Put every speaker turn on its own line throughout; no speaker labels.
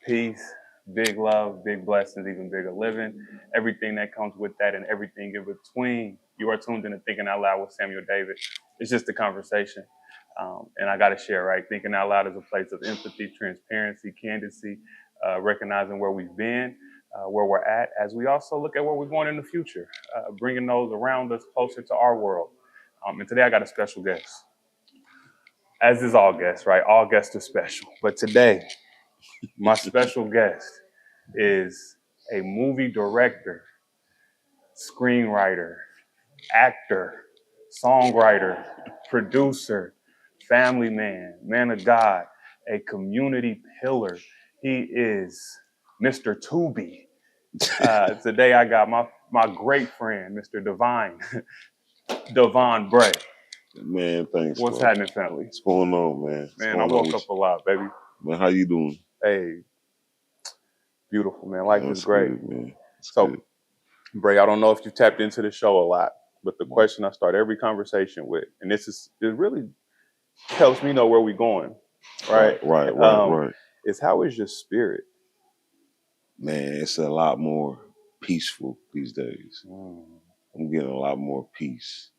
peace, big love, big blessings, even bigger living, everything that comes with that and everything in between. You are tuned into Thinking Out Loud with Samuel David. It's just a conversation. And I got to share, right? Thinking Out Loud is a place of empathy, transparency, candidacy, recognizing where we've been, where we're at, as we also look at where we're going in the future, bringing those around us closer to our world. And today I got a special guest, as is all guests, right? All guests are special. But today, my special guest is a movie director, screenwriter, actor, songwriter, producer, family man, man of God, a community pillar. He is Mr. Tubi. Today I got my great friend, Mr. Devon Bray.
Man, thanks.
What's
bro.
happening, family?
What's going on, man?
Man, I woke up a lot, baby.
Man, how you doing?
Hey, beautiful, man. Life is great.
Good, man.
Good. Bray, I don't know if you tapped into the show a lot, but the question I start every conversation with, and it really helps me know where we're going, right?
Right.
Is how is your spirit?
Man, it's a lot more peaceful these days. I'm getting a lot more peace.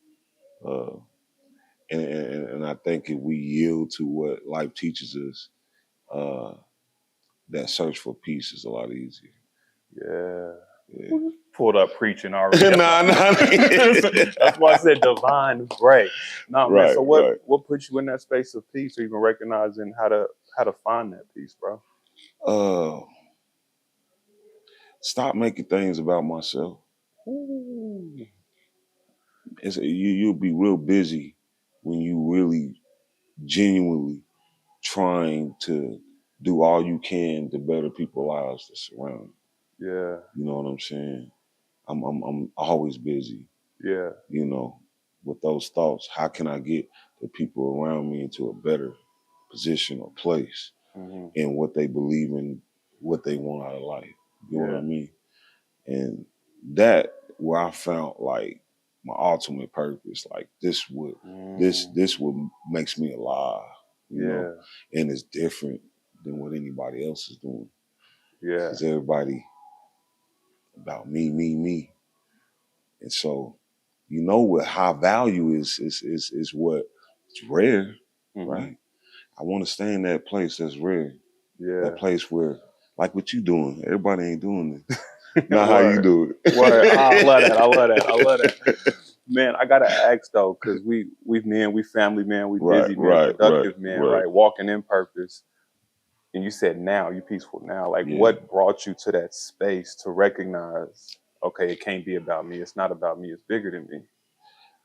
And I think if we yield to what life teaches us, that search for peace is a lot easier.
Yeah. Pulled up preaching already.
Nah.
That's why I said Divine Bray. No, man. So what puts you in that space of peace, or even recognizing how to find that peace, bro?
Stop making things about myself.
Ooh.
You'll be real busy when you really genuinely trying to do all you can to better people's lives that surround you.
Yeah.
You know what I'm saying? I'm always busy.
Yeah.
You know, with those thoughts, how can I get the people around me into a better position or place in what they believe in, what they want out of life? You know what I mean? And that where I found like my ultimate purpose, like this what makes me alive. You know? And it's different than what anybody else is doing.
Yeah.
Because everybody about me. And so, you know what high value is what it's rare, right? I want to stay in that place that's rare. Yeah. That place where, like what you doing, everybody ain't doing this. Not how you do it.
Word. I love that. Man, I gotta ask though, because we family man, we busy man, productive man, right? Walking in purpose. And you said now, you peaceful now. Like what brought you to that space to recognize, okay, it can't be about me. It's not about me. It's bigger than me.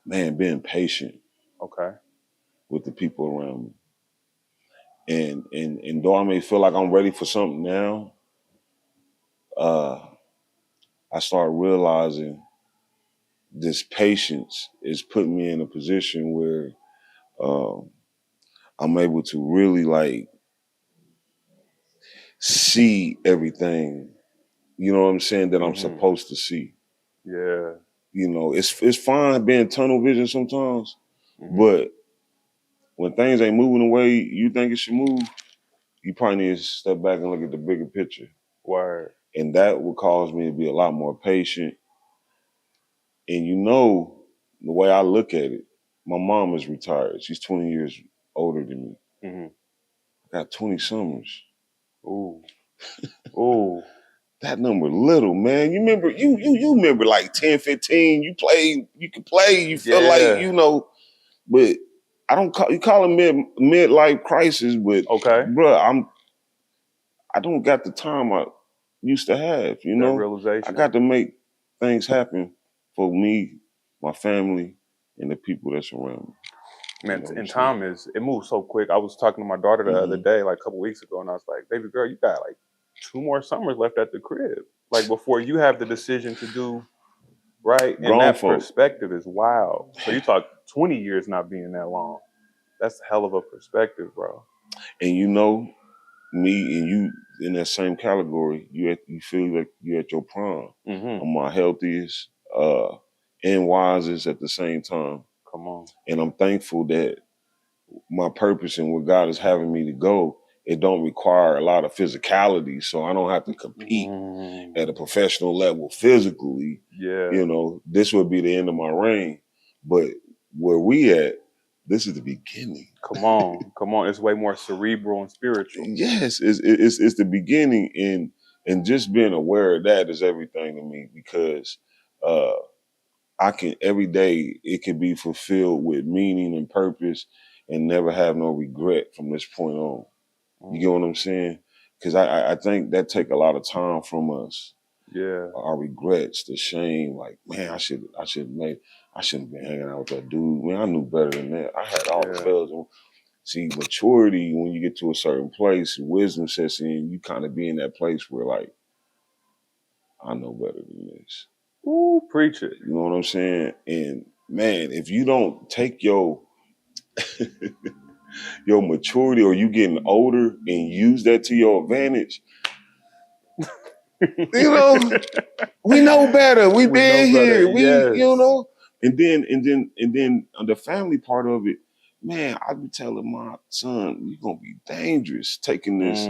Man, being patient.
Okay.
With the people around me. And though I may feel like I'm ready for something now, I start realizing this patience is putting me in a position where I'm able to really like see everything, you know what I'm saying, that I'm supposed to see.
Yeah.
You know, it's fine being tunnel vision sometimes, but when things ain't moving the way you think it should move, you probably need to step back and look at the bigger picture.
Word.
And that would cause me to be a lot more patient. And you know, the way I look at it, my mom is retired. She's 20 years older than me. I got 20 summers.
Ooh.
That number little, man. You remember, you remember like 10, 15, you could play, you feel like, you know, but I don't call, you call it midlife crisis, but bro, I don't got the time I used to have, you know?
Realization.
I got to make things happen for me, my family, and the people that's around me.
Man, and time it moves so quick. I was talking to my daughter the other day, like a couple weeks ago, and I was like, baby girl, you got like 2 more summers left at the crib. Like before you have the decision to do right. And that perspective is wild. So you talk 20 years not being that long. That's a hell of a perspective, bro.
And you know, me and you in that same category, you feel like you're at your prime. I'm my healthiest and wisest at the same time.
Come on.
And I'm thankful that my purpose and where God is having me to go it don't require a lot of physicality, so I don't have to compete at a professional level physically.
Yeah.
You know, this would be the end of my reign. But where we at, this is the beginning.
Come on. It's way more cerebral and spiritual.
Yes, it's the beginning, and just being aware of that is everything to me, because I can every day it can be fulfilled with meaning and purpose, and never have no regret from this point on. You get what I'm saying? Because I think that take a lot of time from us.
Yeah.
Our regrets, the shame, like, man, I shouldn't have been hanging out with that dude. Man, I knew better than that. I had all the bells. See, maturity, when you get to a certain place, wisdom sets in, you kind of be in that place where, like, I know better than this.
Ooh, preach it.
You know what I'm saying? And man, if you don't take your your maturity, or you getting older and use that to your advantage, you know, we know better. We been here.
Yes.
You know, and then the family part of it, man, I be telling my son, you're gonna be dangerous taking this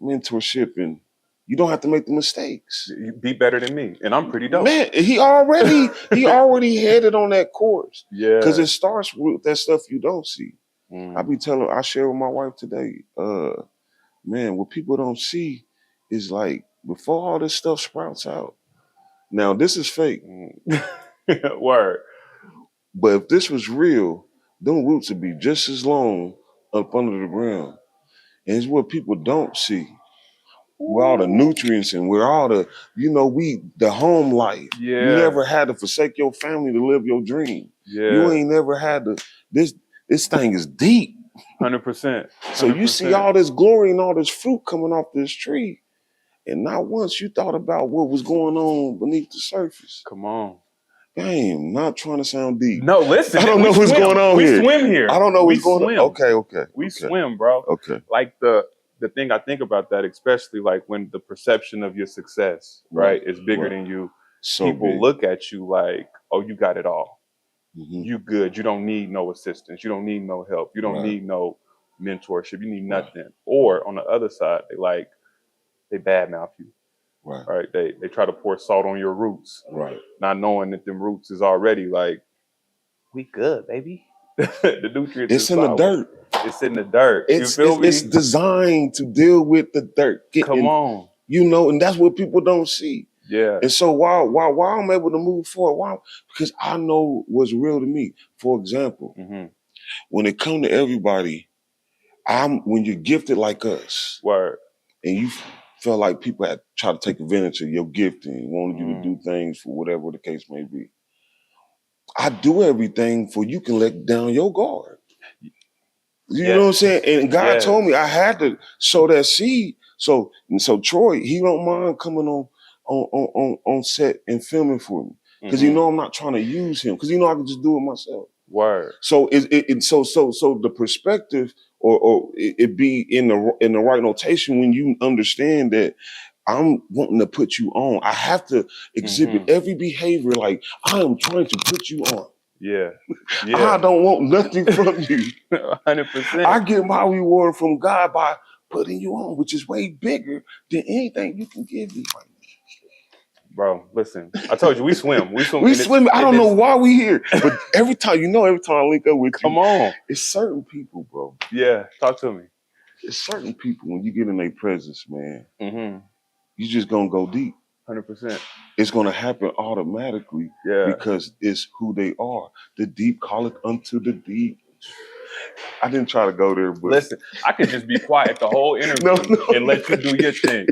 mentorship, and you don't have to make the mistakes.
You be better than me, and I'm pretty dope.
Man, he already headed on that course.
Yeah,
because it starts with that stuff you don't see. I share with my wife today, man, what people don't see is, like, before all this stuff sprouts out. Now, this is fake.
Word.
But if this was real, them roots would be just as long up under the ground. And it's what people don't see. Where all the nutrients and where all the, the home life.
Yeah.
You never had to forsake your family to live your dream.
Yeah.
You ain't never had to, this thing is deep.
100%.
So you see all this glory and all this fruit coming off this tree, and not once you thought about what was going on beneath the surface.
Come on.
Damn, not trying to sound deep.
No, listen.
I don't know what's going on here.
We swim here.
I don't know what's going on. Okay.
We swim, bro.
Okay.
Like the thing I think about that, especially like when the perception of your success, right, is bigger than you.
So
people look at you like, oh, you got it all.
Mm-hmm.
You good. You don't need no assistance. You don't need no help. You don't need no mentorship. You need nothing. Or on the other side, they badmouth you. Right. They try to pour salt on your roots.
Right.
Not knowing that them roots is already like, we good, baby. The nutrients.
It's in the dirt.
It's in the dirt.
It's designed to deal with the dirt.
Come on.
And that's what people don't see.
Yeah.
And so why I'm able to move forward? Why? Because I know what's real to me. For example, when it comes to everybody, when you're gifted like us, and you felt like people had tried to take advantage of your gifting, wanted you to do things for whatever the case may be, I do everything for you can let down your guard. You know what I'm saying? And God told me I had to sow that seed. So Troy, he don't mind coming on set and filming for me, because I'm not trying to use him, because I can just do it myself.
Word.
So so the perspective, or it be in the right notation when you understand that I'm wanting to put you on. I have to exhibit every behavior like I am trying to put you on.
Yeah.
I don't want nothing from you.
100%.
I get my reward from God by putting you on, which is way bigger than anything you can give me right now.
Bro, listen, I told you we swim. We
swim. I don't know why we here, but every time I link up with you,
come on,
it's certain people, bro.
Yeah, talk to me.
It's certain people, when you get in their presence, man, you just gonna go deep.
100%.
It's gonna happen automatically, because it's who they are. The deep call it unto the deep. I didn't try to go there, but
listen, I could just be quiet the whole interview and let you do your thing.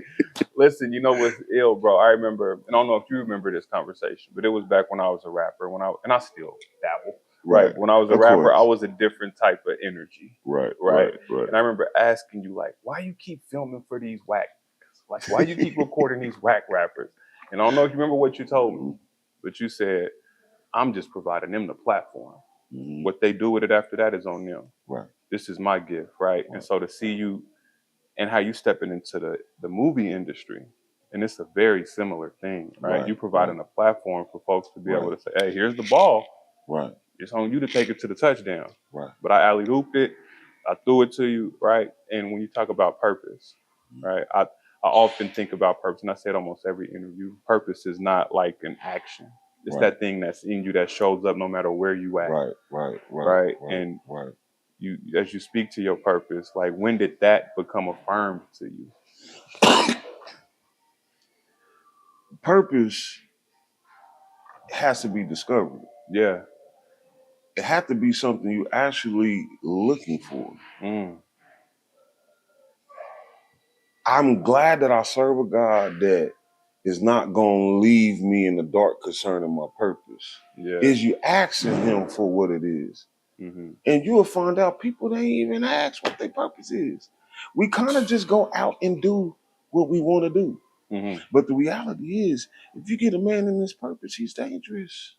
Listen, you know what's ill, bro? I remember, and I don't know if you remember this conversation, but it was back when I was a rapper, and I still dabble. Right. When I was a rapper, I was a different type of energy. Right. And I remember asking you, like, why you keep filming for these whack? Like, why you keep recording these whack rappers? And I don't know if you remember what you told me, but you said, I'm just providing them the platform. What they do with it after that is on them.
Right.
This is my gift, right? And so to see you and how you stepping into the movie industry, and it's a very similar thing, right? You providing a platform for folks to be able to say, hey, here's the ball.
Right.
It's on you to take it to the touchdown.
Right.
But I alley-ooped it. I threw it to you, right? And when you talk about purpose, right? I often think about purpose, and I say it almost every interview. Purpose is not like an action. It's that thing that's in you that shows up no matter where you at. Right. And you, as you speak to your purpose, like when did that become affirmed to you?
Purpose has to be discovered.
Yeah.
It had to be something you actually looking for. I'm glad that I serve a God that is not going to leave me in the dark concerning my purpose.
Yeah.
Is you asking him for what it is.
Mm-hmm.
And you will find out people, they ain't even ask what their purpose is. We kind of just go out and do what we want to do. Mm-hmm. But the reality is, if you get a man in his purpose, he's dangerous.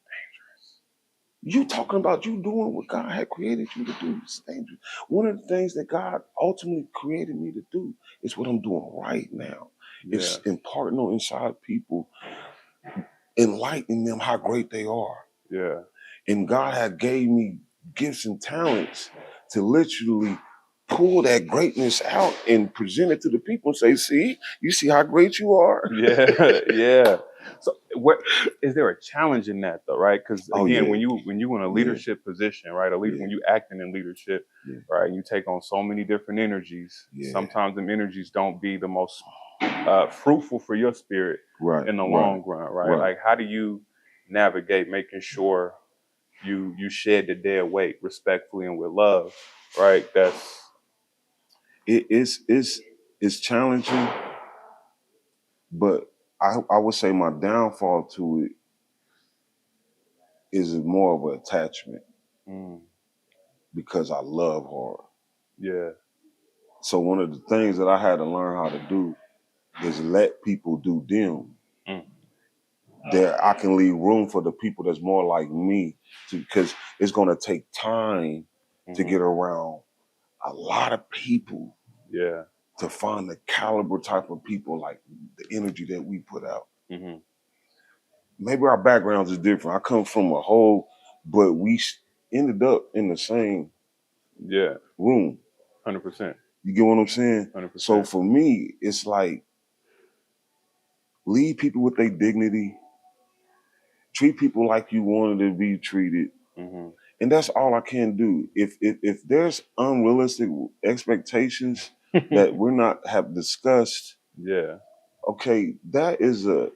You talking about you doing what God had created you to do. It's dangerous. One of the things that God ultimately created me to do is what I'm doing right now. Yeah. It's imparting on inside people, enlightening them how great they are. Yeah. And God had gave me gifts and talents to literally pull that greatness out and present it to the people and say, see, you see how great you are?
Yeah, yeah. So what is there a challenge in that though, right? Because again, when you in a leadership position, right? Or when you acting in leadership, right, you take on so many different energies. Sometimes them energies don't be the most fruitful for your spirit in the long run, right? Like how do you navigate making sure you shed the dead weight respectfully and with love, right?
It's challenging, but I would say my downfall to it is more of an attachment because I love hard. Yeah. So one of the things that I had to learn how to do is let people do them. That I can leave room for the people that's more like me, because it's going to take time to get around a lot of people. Yeah. To find the caliber type of people, like the energy that we put out. Mm-hmm. Maybe our backgrounds is different. I come from a whole, but we ended up in the same room.
100%.
You get what I'm saying?
100%.
So for me, it's like leave people with their dignity, treat people like you wanted to be treated. Mm-hmm. And that's all I can do. If there's unrealistic expectations that we're not have discussed, okay, that is a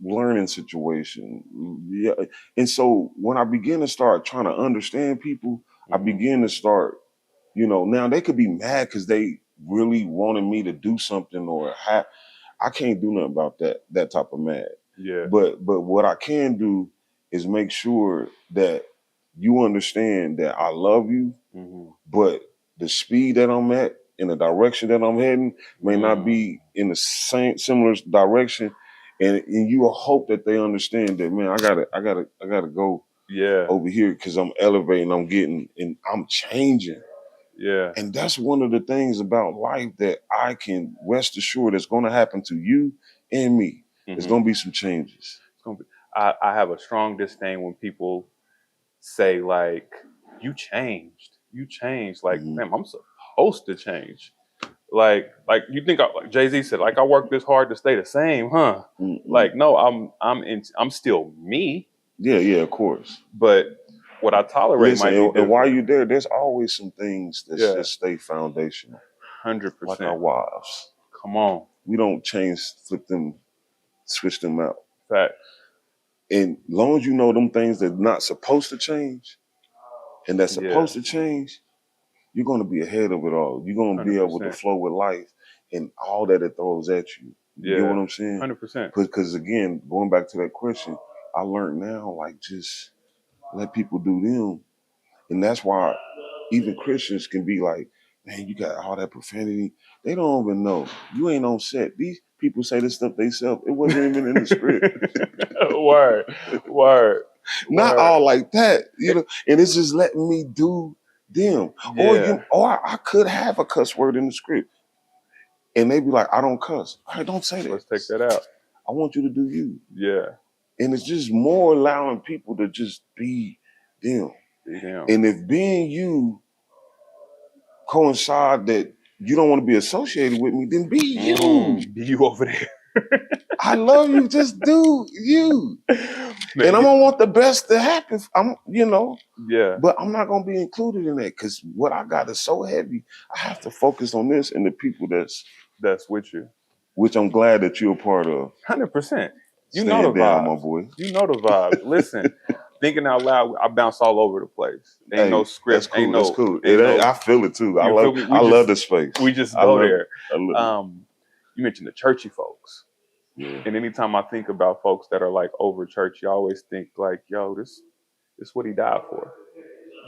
learning situation. Yeah. And so when I begin to start trying to understand people, I begin to start, now they could be mad because they really wanted me to do something or I can't do nothing about that type of mad. Yeah. But what I can do is make sure that you understand that I love you, but the speed that I'm at and the direction that I'm heading may not be in the same similar direction. And you will hope that they understand that, man, I gotta go over here because I'm elevating, I'm getting, and I'm changing. Yeah. And that's one of the things about life that I can rest assured that's going to happen to you and me. There's going to be some changes.
I have a strong disdain when people say like, you changed. Like, man, I'm supposed to change. Like you think like Jay-Z said, like I work this hard to stay the same, huh? Like, no, I'm still me.
Yeah, of course.
But what I tolerate might be different.
And while you're there, there's always some things that just stay foundational.
100%.
Like our wives.
Come on.
We don't change, flip them, switch them out.
Fact.
And as long as you know them things that are not supposed to change and that's supposed to change, you're going to be ahead of it all. You're going to be able to flow with life and all that it throws at you. You get what I'm saying?
100%.
Because again, going back to that question, I learned now, like, just let people do them. And that's why even Christians can be like, man, you got all that profanity. They don't even know. You ain't on set. These people say this stuff themselves. It wasn't even in the script.
Word.
Not all like that, and it's just letting me do them. Yeah. Or I could have a cuss word in the script. And they be like, I don't cuss. All right, don't say that.
Let's take that out.
I want you to do you.
Yeah.
And it's just more allowing people to just be them. And if being you coincide that you don't want to be associated with me, then be you.
Be you over there.
I love you. Just do you.
Man,
and I'm gonna want the best to happen.
Yeah.
But I'm not gonna be included in that because what I got is so heavy. I have to focus on this and the people
that's with you.
which I'm glad that you're a part of.
100%. You
Stand
know the
down,
vibes.
my boy.
You know the vibes. Listen, thinking out loud, I bounce all over the place. Ain't no script.
That's cool.
Ain't no,
that's cool.
I
feel it too. I
love
love the space.
We just go there. You mentioned the churchy folks.
Yeah.
And anytime I think about folks that are like over churchy, I always think like, yo, this what he died for.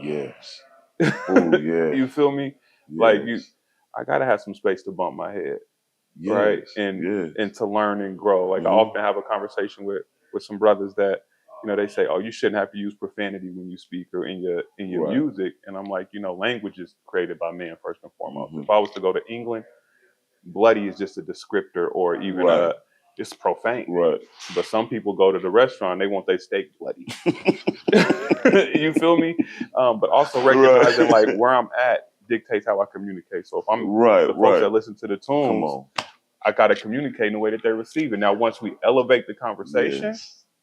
Yes. Oh yeah.
You feel me?
Yes.
Like I gotta have some space to bump my head.
Yes.
Right. And to learn and grow. Like I often have a conversation with some brothers that, they say, oh, you shouldn't have to use profanity when you speak or in your
Right.
music. And I'm like, language is created by man first and foremost. If I was to go to England, bloody is just a descriptor or even it's profane.
Right.
But some people go to the restaurant, they want their steak bloody. You feel me? But also recognizing like where I'm at dictates how I communicate. So if I'm the folks that listen to the tunes, I gotta communicate in the way that they receive it. Now, once we elevate the conversation,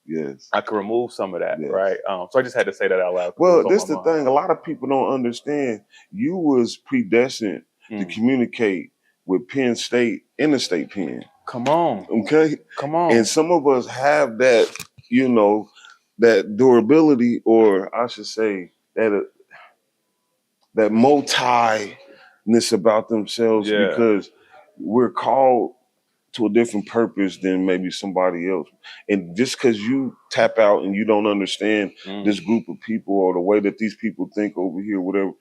yes,
I can remove some of that, right? So I just had to say that out loud.
Well, this is the thing. A lot of people don't understand. You was predestined to communicate with Penn State, Interstate Penn.
Come on.
Okay?
Come on.
And some of us have that, that durability, or I should say that multi-ness about themselves because we're called to a different purpose than maybe somebody else. And just because you tap out and you don't understand this group of people or the way that these people think over here, whatever,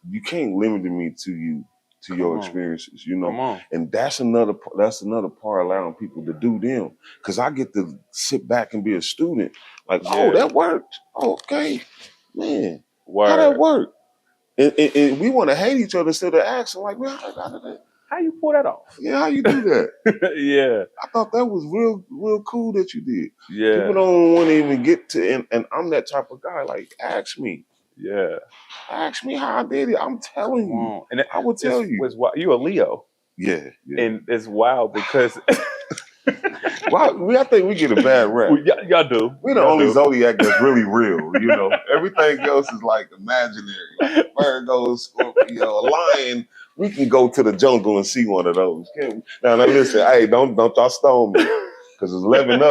you can't limit me to your experiences, And that's another part allowing people to do them. Because I get to sit back and be a student. Like, oh, that worked. Oh, okay, man. How that work? And we want to hate each other instead of asking, like, man,
how you pull that off?
Yeah, how you do that?
Yeah.
I thought that was real cool that you did.
Yeah.
People don't want to even get to, and I'm that type of guy. Like, ask me.
Yeah.
Ask me how I did it. I'm telling you.
And
I will tell you.
You a Leo.
Yeah.
And it's wild because...
I think we get a bad rap.
Y'all do.
We're the only zodiac that's really real, Everything else is like imaginary. Like Virgo, Scorpio, a lion. We can go to the jungle and see one of those. Now listen, hey, don't y'all stone me. Because there's 11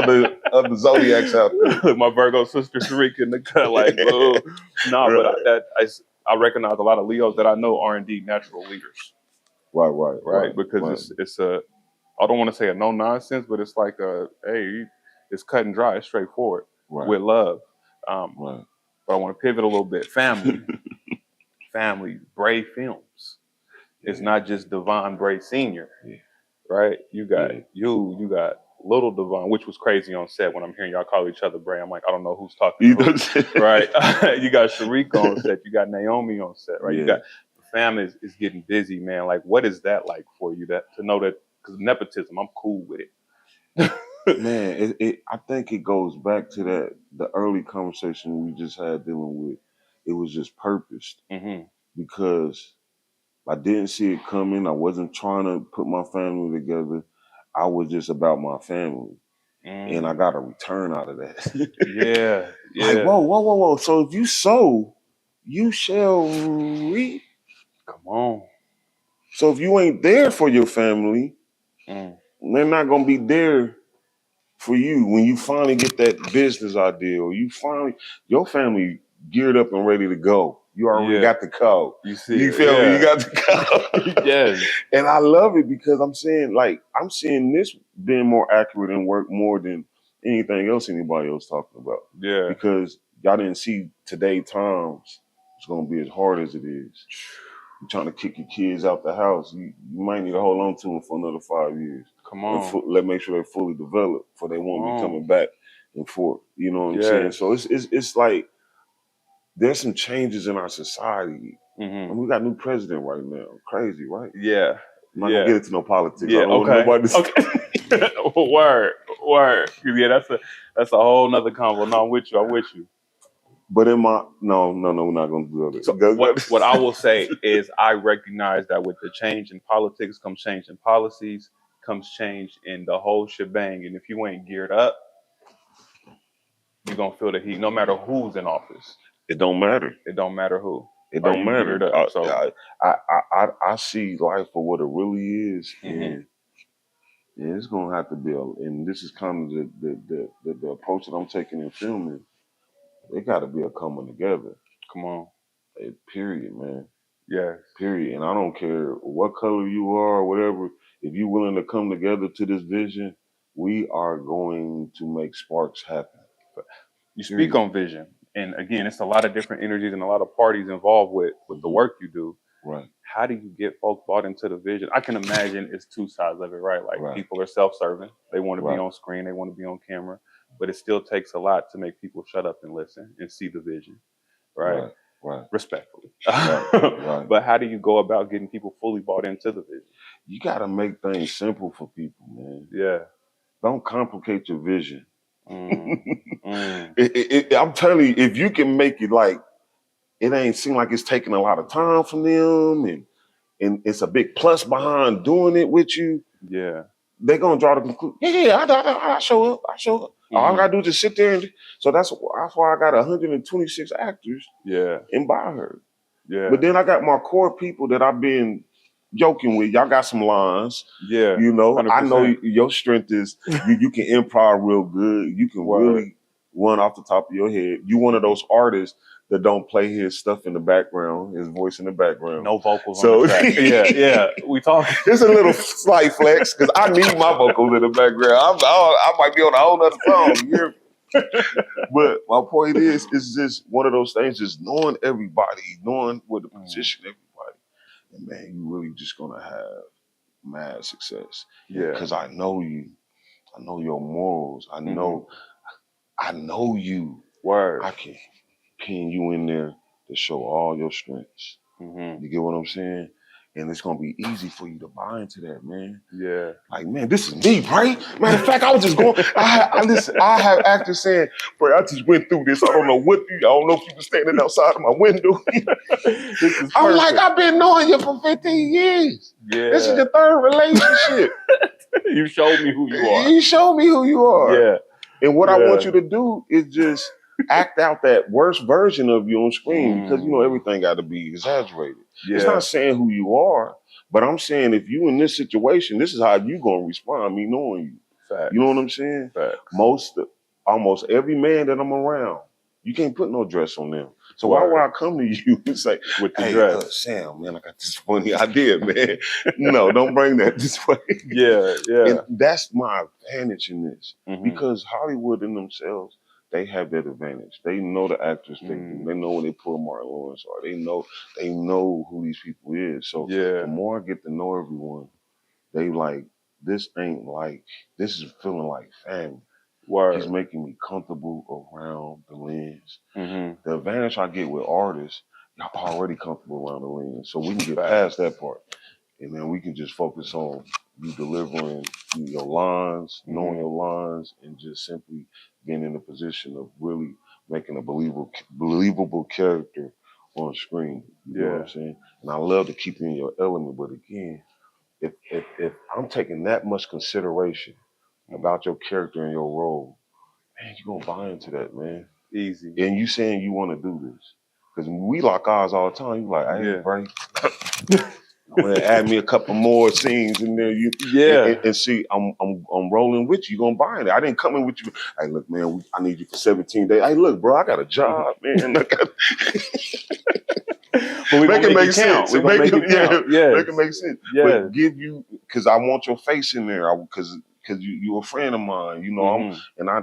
other zodiacs out there.
My Virgo sister Sharika in the cut, like, boo. But I recognize a lot of Leos that I know are indeed natural leaders. Right. Because it's I don't want to say a no nonsense, but it's like it's cut and dry, it's straightforward with love. But I want to pivot a little bit. Family, Bray Films. It's not just Devon Bray Sr. Right? You got you got little Devon, which was crazy on set when I'm hearing y'all call each other Bray. I'm like, I don't know who's talking to who. Right? You got Sharika on set, you got Naomi on set, right? You got the family is getting busy, man. Like, what is that like for you to know that? Because nepotism, I'm cool with it.
Man, I think it goes back to the early conversation we just had dealing with. It was just purposed because I didn't see it coming. I wasn't trying to put my family together. I was just about my family. And I got a return out of that.
Yeah.
Like, whoa. So if you sow, you shall reap.
Come on.
So if you ain't there for your family, they're not going to be there for you when you finally get that business idea or your family geared up and ready to go. You already got the code.
You see,
you feel me? You got the code.
Yes.
And I love it because I'm seeing this being more accurate and work more than anything else anybody else talking about.
Yeah.
Because y'all didn't see today times it's going to be as hard as it is. You're trying to kick your kids out the house. You might need to hold on to them for another 5 years.
Come on.
Let's make sure they're fully developed for they won't be coming back and forth. You know what I'm saying? So it's like there's some changes in our society. And we got a new president right now. Crazy, right?
Yeah.
I'm not gonna get into no politics.
Yeah,
I don't want nobody
to Word. Yeah, that's a whole nother convo. No, I'm with you.
But in my no, we're not gonna do that.
So what I will say is I recognize that with the change in politics comes change in policies, comes change in the whole shebang. And if you ain't geared up, you're gonna feel the heat no matter who's in office.
It don't matter.
It don't matter who.
It don't matter.
So
I see life for what it really is, and it's gonna have to be. And this is kind of the approach that I'm taking in filming. It got to be a coming together.
Come on.
Period, man.
Yes.
Period. And I don't care what color you are or whatever. If you're willing to come together to this vision, we are going to make sparks happen.
You speak on vision. And again, it's a lot of different energies and a lot of parties involved with the work you do.
Right.
How do you get folks bought into the vision? I can imagine it's two sides of it, right? Like people are self-serving. They want to be on screen. They want to be on camera. But it still takes a lot to make people shut up and listen and see the vision, right?
Right.
Respectfully.
Right.
But how do you go about getting people fully bought into the vision?
You got to make things simple for people, man.
Yeah.
Don't complicate your vision. I'm telling you, if you can make it like, it ain't seem like it's taking a lot of time from them and it's a big plus behind doing it with you.
Yeah.
They're going to draw the conclusion. Yeah, I show up. All I got to do is just sit there. And so that's why I got 126 actors in By Her.
Yeah.
But then I got my core people that I've been joking with. Y'all got some lines.
Yeah.
You know,
100%.
I know your strength is you can improv real good. You can really run off the top of your head. You one of those artists that don't play his stuff in the background, his voice in the background.
No vocals on the track. Yeah. We talk.
It's a little slight flex because I need my vocals in the background. I might be on a whole other song. But my point is, it's just one of those things, just knowing everybody, knowing what to position everybody. And man, you really just gonna have mad success.
Yeah.
Because I know you. I know your morals. I know you.
Word.
I can pin you in there to show all your strengths. You get what I'm saying? And it's gonna be easy for you to buy into that, man.
Yeah.
Like, man, this is me, Bray. Matter of fact, I was just going. I have actors saying, Bray, I just went through this. I don't know if you were standing outside of my window. I'm like, I've been knowing you for 15 years.
Yeah.
This is your third relationship.
You showed me who you are.
You showed me who you are.
Yeah.
And what I want you to do is just act out that worst version of you on screen, because you know everything got to be exaggerated. It's not saying who you are, but I'm saying if you in this situation, this is how you gonna respond. Me knowing you,
Facts.
You know what I'm saying?
Facts.
Almost every man that I'm around, you can't put no dress on them. So why would I come to you and say,
with the dress,
Sam, man, I got this funny idea, man. No, don't bring that this way.
Yeah.
And that's my advantage in this, because Hollywood in themselves, they have that advantage. They know the actors they do. They know when they pull Martin Lawrence or they know who these people is. So the more I get to know everyone, they like, this is feeling like family.
Word.
He's making me comfortable around the lens. The advantage I get with artists, y'all already comfortable around the lens. So we can get past that part. And then we can just focus on you delivering your lines, knowing your lines, and just simply being in a position of really making a believable character on screen. You know what I'm saying? And I love to keep you in your element, but again, if I'm taking that much consideration about your character and your role, man, you're gonna buy into that, man.
Easy.
And you saying you want to do this. Because we lock eyes all the time. You like, hey, Bray, I'm gonna add me a couple more scenes in there. And see, I'm rolling with you. You're gonna buy it. I didn't come in with you. Hey, look, man, I need you for 17 days. Hey, look, bro, I got a job, man. But we make it make sense. Make it make sense. But give you, because I want your face in there. Because you're a friend of mine, you know. And I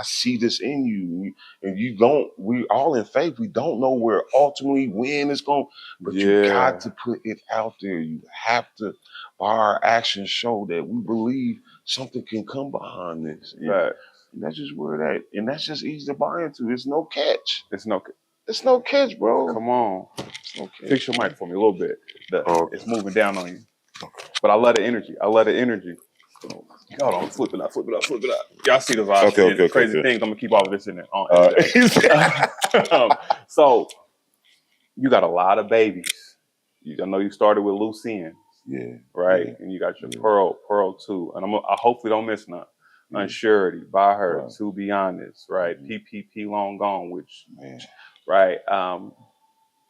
see this in you, and you don't. We all in faith. We don't know where ultimately when it's going, but you got to put it out there. You have to, by our actions, show that we believe something can come behind this. And that's just where that, and that's just easy to buy into. It's no catch. It's no catch, bro.
Come on.
Okay.
Fix your mic for me a little bit. It's moving down on you. But I love the energy. Hold on, flip it up. Y'all see the vibe.
Okay.
Crazy things. I'm gonna keep all of this in there. So you got a lot of babies. I know you started with loose ends.
Yeah.
Right?
Yeah.
And you got your Pearl 2. And I hopefully don't miss none. Unsurety, By Her, To Be Honest, right? PPP Long Gone, which, right?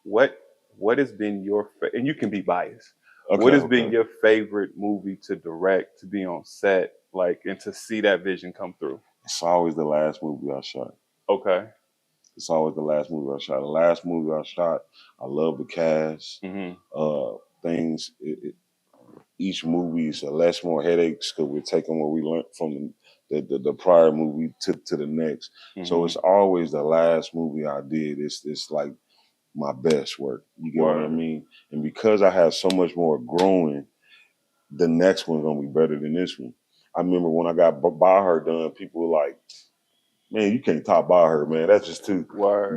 What has been your, and you can be biased. What has been your favorite movie to direct, to be on set, like, and to see that vision come through?
It's always the last movie I shot.
Okay.
It's always the last movie I shot. The last movie I shot, I love the cast. Things, each movie is less more headaches because we're taking what we learned from the prior movie to the next. So it's always the last movie I did. It's like my best work. You get what I mean? And because I have so much more growing, the next one's gonna be better than this one. I remember when I got By Her done, people were like, man, you can't top By Her, man. That's just too.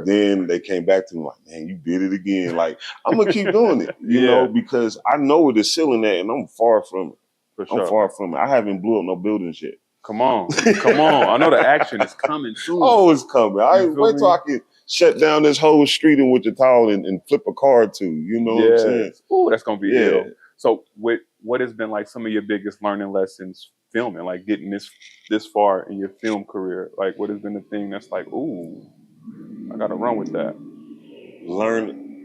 Then they came back to me like, man, you did it again. Like, I'm gonna keep doing it, you know, because I know where the ceiling at, and I'm far from it. I'm far from it. I haven't blew up no buildings yet.
Come on. I know the action is coming soon.
Oh, it's coming. Wait till I can shut down this whole street in Wichita and flip a car too. You know what I'm saying?
Ooh, that's gonna be ill. So, what has been like some of your biggest learning lessons filming, like getting this far in your film career? Like, what has been the thing that's like, ooh, I gotta run with that?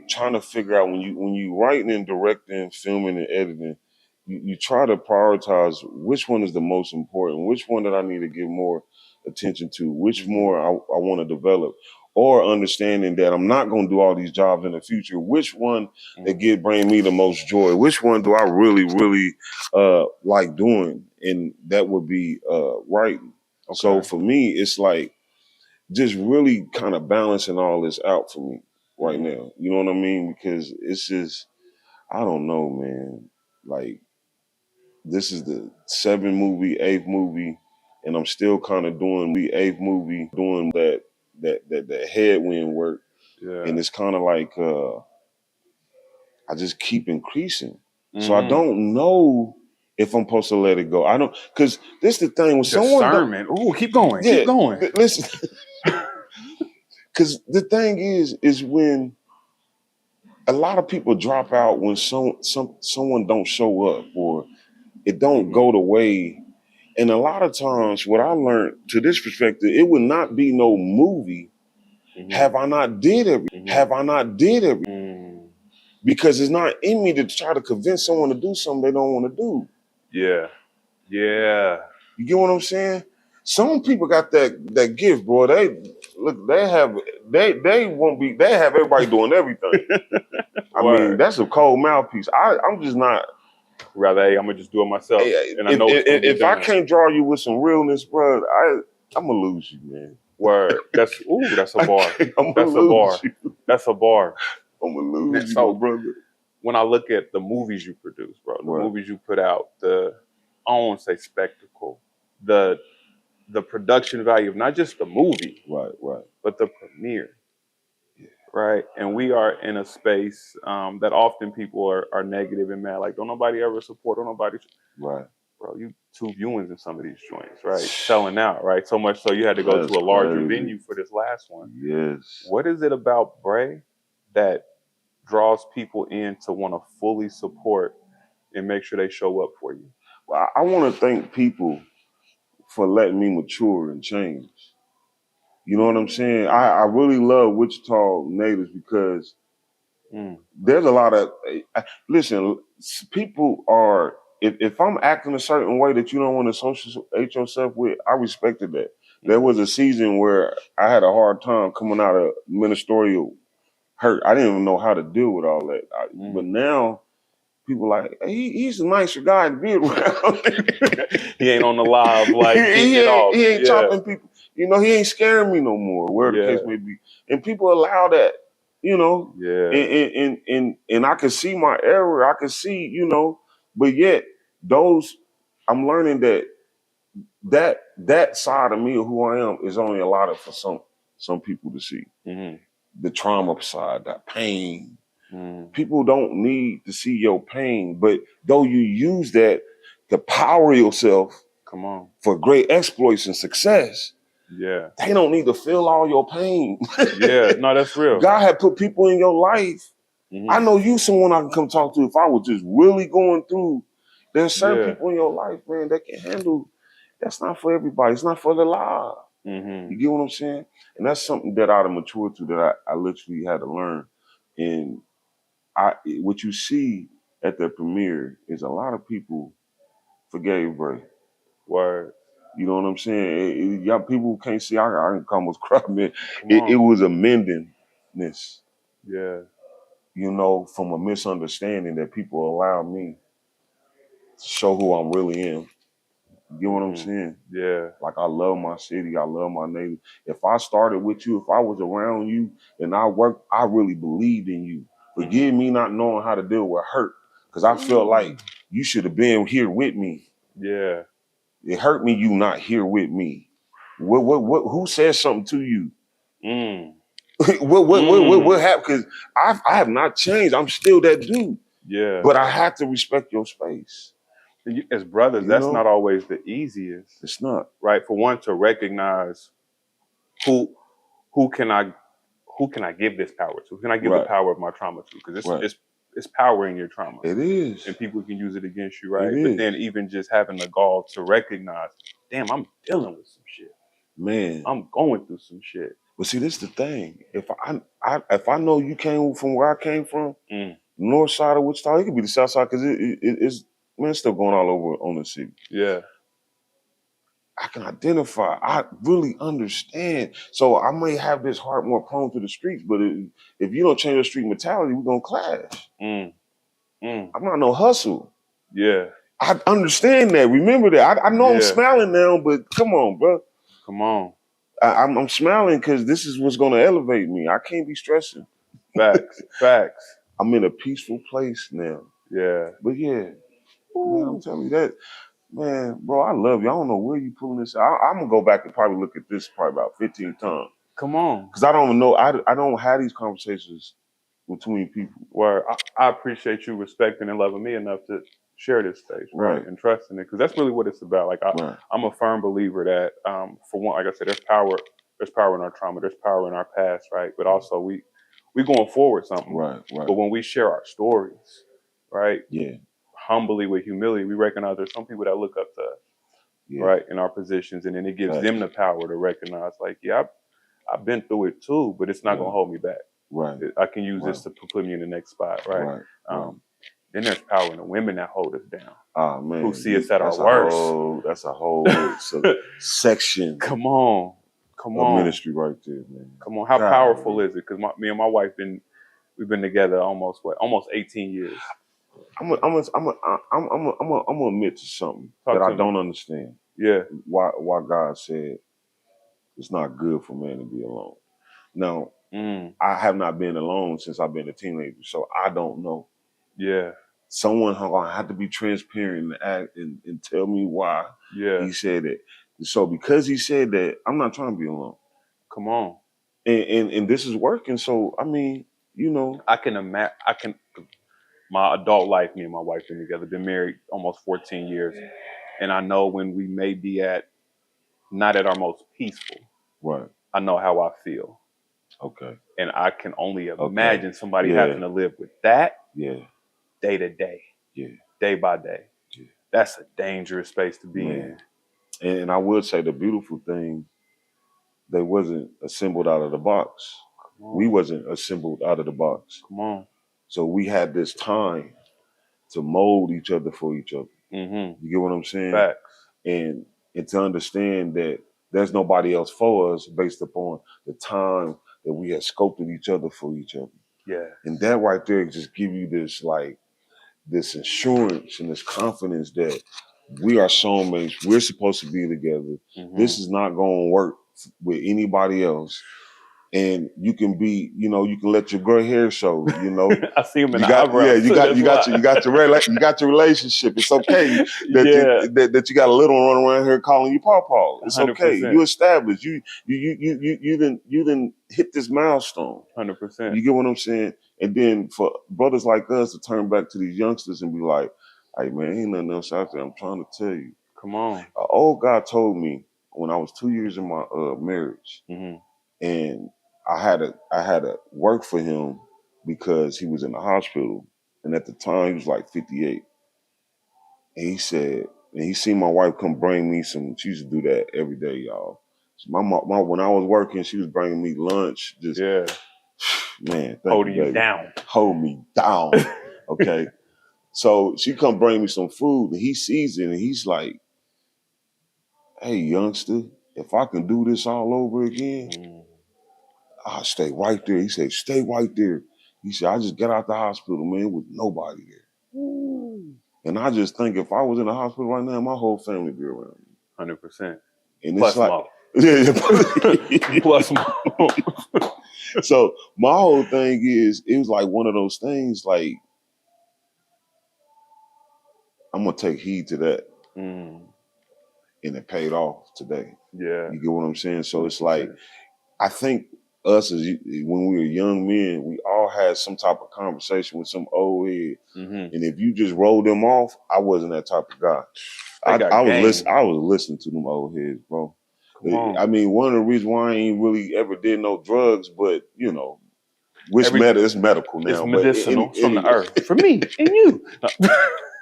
Trying to figure out when you writing and directing, filming and editing, you try to prioritize which one is the most important, which one that I need to give more attention to, which more I want to develop, or understanding that I'm not going to do all these jobs in the future. Which one that bring me the most joy? Which one do I really, really like doing? And that would be writing. Okay. So for me, it's like just really kind of balancing all this out for me right now. You know what I mean? Because it's just, I don't know, man. Like, this is the 8th movie, and I'm still kind of doing the 8th movie, doing that headwind work. Yeah. And it's kind of like I just keep increasing. So I don't know if I'm supposed to let it go. I don't, because this is the thing when
someone keep going, keep going.
Listen, because the thing is when a lot of people drop out when someone don't show up or it don't go the way. And a lot of times what I learned to this perspective, it would not be no movie have I not did everything. Because it's not in me to try to convince someone to do something they don't want to do.
Yeah.
You get what I'm saying? Some people got that gift, bro. They have everybody doing everything. I mean, that's a cold mouthpiece. I'm just not.
Rather, I'm gonna just do it myself. And I know if
I can't draw you with some realness, bro, I'm gonna lose you, man.
Word. That's a bar. That's a bar.
I'm gonna lose you, brother.
When I look at the movies you produce, bro, the movies you put out, I don't want to say spectacle, the production value of not just the movie,
right,
but the premiere. Right. And we are in a space that often people are negative and mad. Like, don't nobody ever support, don't nobody.
Right.
Bro, you 2 viewings in some of these joints, right? Selling out, right? So much so you had to go to a larger venue for this last one.
Yes.
What is it about Bray that draws people in to want to fully support and make sure they show up for you?
Well, I want to thank people for letting me mature and change. You know what I'm saying? I really love Wichita natives because there's a lot of, listen, people are, if I'm acting a certain way that you don't want to associate yourself with, I respected that. There was a season where I had a hard time coming out of ministerial hurt. I didn't even know how to deal with all that. But now, people like, hey, he's a nicer guy to be around.
He ain't on the live like
he ain't chopping people. You know, he ain't scaring me no more, where the case may be. And people allow that, you know.
Yeah.
And I can see my error. I can see, you know, but yet I'm learning that side of me of who I am is only allotted for some people to see. The trauma side, that pain. People don't need to see your pain, but though you use that to power yourself,
Come on.
For great exploits and success.
Yeah.
They don't need to feel all your pain.
Yeah. No, that's real.
God had put people in your life. I know you someone I can come talk to if I was just really going through. There's certain people in your life, man, that can handle. That's not for everybody. It's not for the live. You get what I'm saying? And that's something that I'd have matured to, that I literally had to learn. And what you see at the premiere is a lot of people forgave Bray.
Word.
You know what I'm saying? Y'all people can't see. I can almost cry, man. It was a mendingness.
Yeah.
You know, from a misunderstanding that people allow me to show who I'm really am. You get what I'm saying?
Yeah.
Like, I love my city. I love my neighbor. If I started with you, if I was around you and I worked, I really believed in you. Forgive me not knowing how to deal with hurt, because I felt like you should have been here with me.
Yeah.
It hurt me you not here with me. Who said something to you? What happened? Because I have not changed. I'm still that dude.
Yeah.
But I have to respect your space.
As brothers, that's not always the easiest.
It's not.
Right? For one, to recognize who can I give this power to? Who can I give the power of my trauma to? Because it's power in your trauma.
It is.
And people can use it against you, right? But then even just having the gall to recognize, damn, I'm dealing with some shit.
Man.
I'm going through some shit.
But see, this is the thing. If I know you came from where I came from, north side of Wichita, it could be the south side, because it's still going all over on the city.
Yeah.
I can identify. I really understand. So I may have this heart more prone to the streets, but if you don't change your street mentality, we're gonna clash. I'm not no hustle.
Yeah.
I understand that. Remember that. I know I'm smiling now, but come on, bro.
Come on.
I'm smiling because this is what's gonna elevate me. I can't be stressing.
Facts. Facts.
I'm in a peaceful place now.
Yeah.
But yeah, man, I'm telling you that. Man, bro, I love you. I don't know where you pulling this out. I'm gonna go back and probably look at this probably about 15 times.
Come on.
Because I don't even know. I don't have these conversations between people.
Where I appreciate you respecting and loving me enough to share this space, right? And trusting it, because that's really what it's about. Like I'm a firm believer that, for one, like I said, there's power in our trauma, there's power in our past, right? But also we going forward something,
right.
But when we share our stories, right?
Yeah.
Humbly with humility, we recognize there's some people that look up to us, right, in our positions, and then it gives them the power to recognize, like, yeah, I've been through it too, but it's not gonna hold me back.
Right.
I can use this to put me in the next spot, right? Then there's power in the women that hold us down.
Oh man,
who see us at our worst.
That's a whole section.
Come on.
Ministry right there, man.
Come on, how powerful is it? Because me and my wife we've been together almost 18 years.
I'm gonna admit to something that I don't understand.
Yeah.
Why God said it's not good for man to be alone. Now, I have not been alone since I've been a teenager, so I don't know.
Yeah.
Someone gonna have to be transparent and act and tell me why he said it. So because he said that, I'm not trying to be alone.
Come on.
And this is working. So I mean, you know,
I can imagine. My adult life, me and my wife been together, been married almost 14 years. And I know when we may be not at our most peaceful.
Right.
I know how I feel.
Okay.
And I can only imagine somebody having to live with that day to day.
Yeah.
Day by day.
Yeah.
That's a dangerous space to be in.
And I would say the beautiful thing, they wasn't assembled out of the box. We wasn't assembled out of the box.
Come on.
So we had this time to mold each other for each other. You get what I'm saying?
Facts.
And to understand that there's nobody else for us based upon the time that we had sculpted each other for each other.
Yeah.
And that right there just give you this assurance and this confidence that we are soulmates. We're supposed to be together. This is not going to work with anybody else. And you can be, you can let your gray hair show,
I see him in the eyebrows.
Yeah, you got your relationship. It's okay that you got a little one running around here calling you Paw. It's 100%. Okay. You established. You didn't hit this milestone.
100%.
You get what I'm saying? And then for brothers like us to turn back to these youngsters and be like, hey man, ain't nothing else out there. I'm trying to tell you.
Come on.
An old guy told me when I was 2 years in my marriage, and I had to work for him because he was in the hospital, and at the time he was like 58. And he said, and he seen my wife come bring me some. She used to do that every day, y'all. So my when I was working, she was bringing me lunch. Just man,
holding you down,
hold me down. Okay, so she come bring me some food, and he sees it, and he's like, "Hey, youngster, if I can do this all over again, I'll stay right there." He said, "Stay right there." He said, "I just got out the hospital, man, with nobody there." Ooh. And I just think if I was in the hospital right now, my whole family would be around me.
100%.
And
plus
it's like,
more.
Yeah,
plus more.
So my whole thing is, it was like one of those things, like, I'm going to take heed to that. And it paid off today.
Yeah.
You get what I'm saying? So
100%.
It's like, I think us, as when we were young men, we all had some type of conversation with some old head. And if you just rolled them off, I wasn't that type of guy. I was listening to them old heads, bro. I mean, one of the reasons why I ain't really ever did no drugs, but you know, it's medical now.
It's medicinal. It's from the earth. For me and you.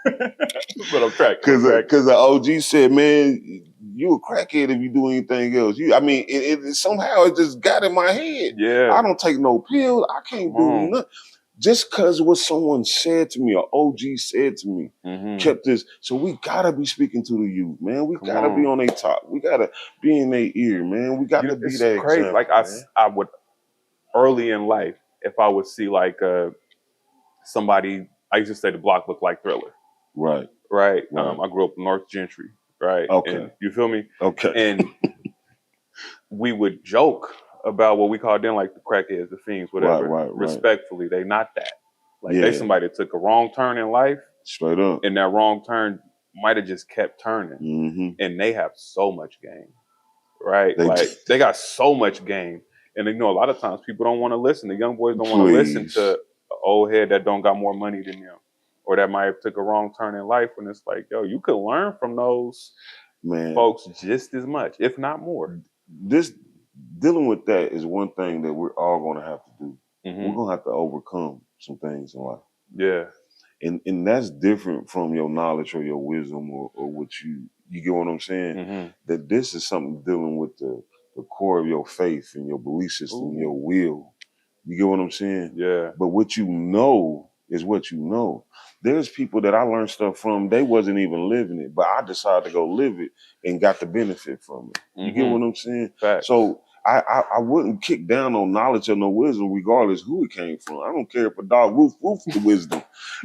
But I'm crack.
Because the OG said, man, you a crackhead if you do anything else. It somehow it just got in my head.
Yeah.
I don't take no pills. I can't do nothing. Just because what someone said to me, or OG said to me, kept this. So we gotta be speaking to the youth, man. We gotta be on their top. We gotta be in their ear, man. We gotta be that
crazy.
Example,
like I would early in life, if I would see like somebody, I used to say the block looked like Thriller. Right. I grew up in North Gentry. Right.
Okay.
And you feel me?
Okay.
And we would joke about what we called then like the crackheads, the fiends, whatever.
Right.
Respectfully, they not that. Like they somebody that took a wrong turn in life.
Straight up.
And that wrong turn might have just kept turning. And they have so much game. Right? They got so much game. And you know, a lot of times people don't want to listen. The young boys don't want to listen to an old head that don't got more money than them. Or that might have took a wrong turn in life, when it's like, yo, you could learn from those folks just as much, if not more.
Dealing with that is one thing that we're all going to have to do. We're going to have to overcome some things in life.
Yeah.
And that's different from your knowledge or your wisdom or what you get what I'm saying? That this is something dealing with the core of your faith and your belief system, your will. You get what I'm saying?
Yeah.
But what you know is what you know. There's people that I learned stuff from, they wasn't even living it, but I decided to go live it and got the benefit from it. You get what I'm saying?
Facts.
So I wouldn't kick down on knowledge or no wisdom, regardless who it came from. I don't care if a dog roof the wisdom.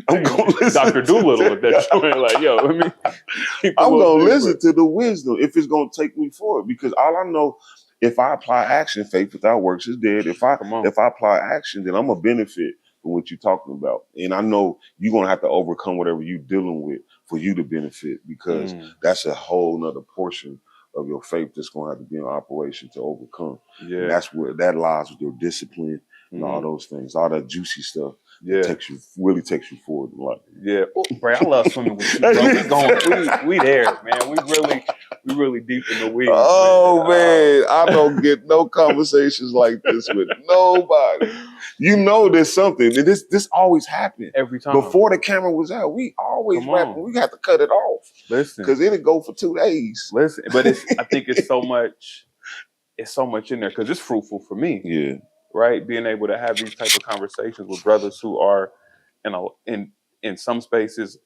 I'm gonna listen.
Dr. Doolittle at that joint, like, yo, let me.
I'm gonna listen to the wisdom if it's gonna take me forward, because all I know, if I apply action, faith without works is dead. If I apply action, then I'm gonna benefit from what you're talking about. And I know you're gonna have to overcome whatever you're dealing with for you to benefit, because that's a whole nother portion of your faith that's gonna have to be in operation to overcome. Yeah. And that's where that lies, with your discipline and all those things, all that juicy stuff. Yeah. Really takes you forward in life.
Yeah. Oh, Bray, I love swimming with you, bro. We there, man. We really deep in the weeds.
Oh, man. I don't get no conversations like this with nobody. You know there's something. This always happened.
Every time.
Before the camera was out, we always rapping. We got to cut it off.
Listen.
Because it'll go for 2 days.
Listen, but I think it's so much in there, because it's fruitful for me.
Yeah.
Right? Being able to have these type of conversations with brothers who are in some spaces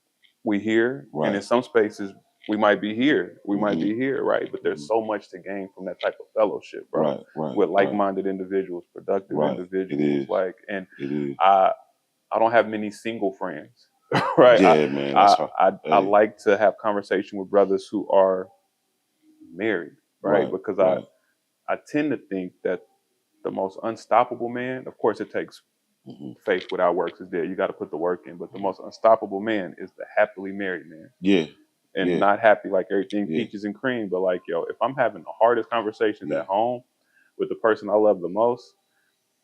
we hear, and in some spaces we might be here. Might be here, right? But there's so much to gain from that type of fellowship, bro.
Right.
With like-minded individuals, productive individuals.
It is.
I don't have many single friends. Right.
Yeah, man.
I like to have conversation with brothers who are married, right? Because I tend to think that the most unstoppable man, of course it takes faith without works is dead. You got to put the work in. But the most unstoppable man is the happily married man.
Yeah.
And not happy like everything peaches and cream, but like, yo, if I'm having the hardest conversations at home with the person I love the most,